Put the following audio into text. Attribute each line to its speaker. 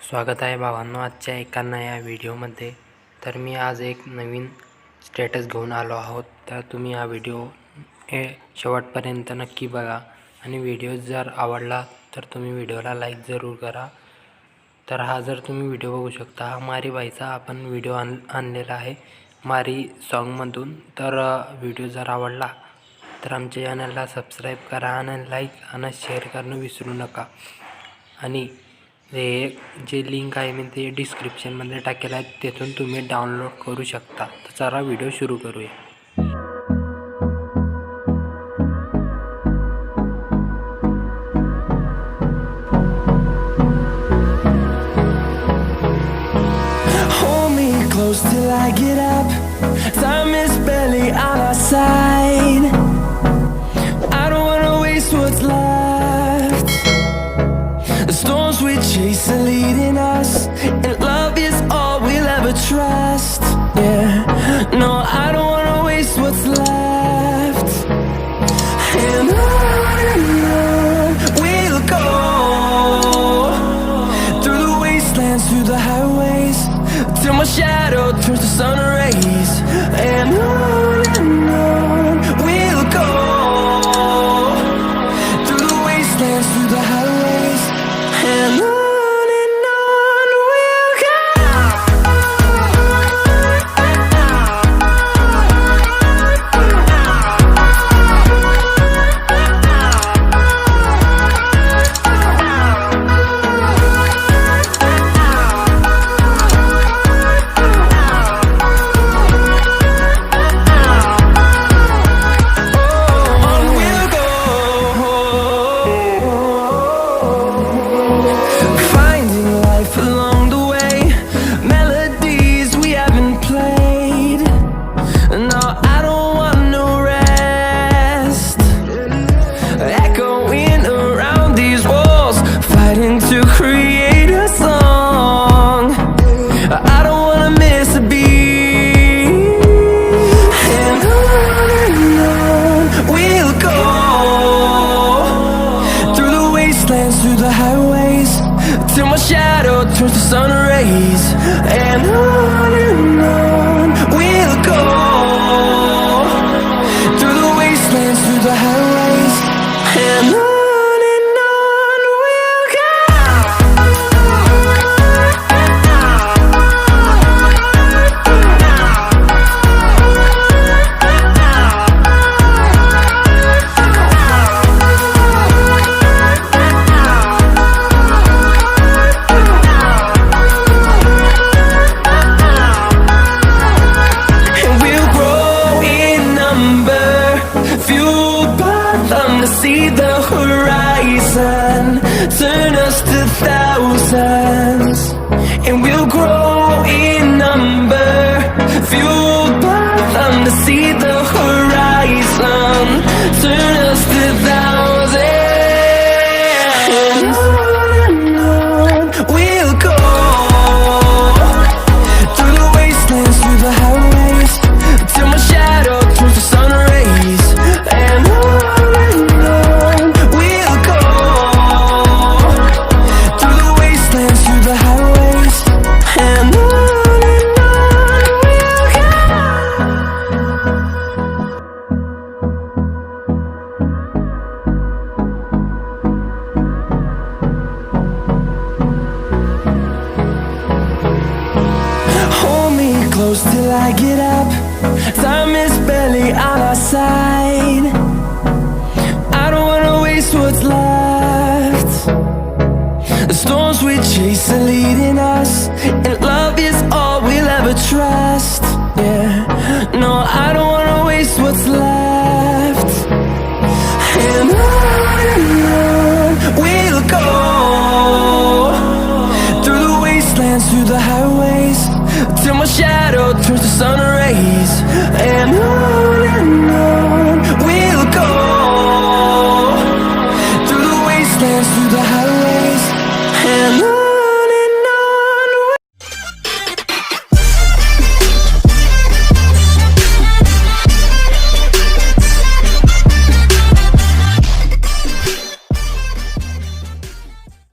Speaker 1: स्वागत आहे भावांनो आजच्या एका नया व्हिडिओमध्ये। तर मी आज एक नवीन स्टेटस घेऊन आलो आहोत। तर तुम्ही हा व्हिडिओ शेवटपर्यंत नक्की बघा आणि व्हिडिओ जर आवडला तर तुम्ही व्हिडिओला लाईक जरूर करा। तर हा जर तुम्ही व्हिडिओ बघू शकता, हा मारी बाईचा आपण व्हिडिओ आणलेला आहे मारी सॉन्गमधून। तर व्हिडिओ जर आवडला तर आमच्या चॅनलला सबस्क्राईब करा आणि लाईक आणि शेअर करणं विसरू नका। आणि जे लिंक आहे मी ते डिस्क्रिप्शनमध्ये टाकेल आहे, तिथून तुम्ही डाउनलोड करू शकता। तर चला व्हिडिओ सुरू करूया।
Speaker 2: Hold me close till I get up. Time is barely on our side. I don't wanna waste what's left. The storms we chase are leading us, and love is all we'll ever trust. Yeah, no, I don't wanna waste what's left. And on we'll go, through the wastelands, through the highways, till my shadow turns to sun rays. And on we'll go, through the wastelands, through the highways, and on we'll go. To create a song, I don't wanna miss a beat. And on we'll go, through the wastelands, through the highways, till my shadow turns to sun rays. And on we'll go, through the wastelands, through the highways, and on. See the horizon, turn us to thousands, and we'll grow in number, fueled by them to see the horizon, turn us to thousands. And on we'll go, through the wastelands, through the highways, till my shadow turns to sun rays. And on close till I get up. Time is barely on our side. I don't wanna waste what's left. The storms we chase are leading us, and love is all we'll ever trust. Yeah, no, I don't wanna waste what's left. And on we'll go, through the wastelands, through the highways, till my shadow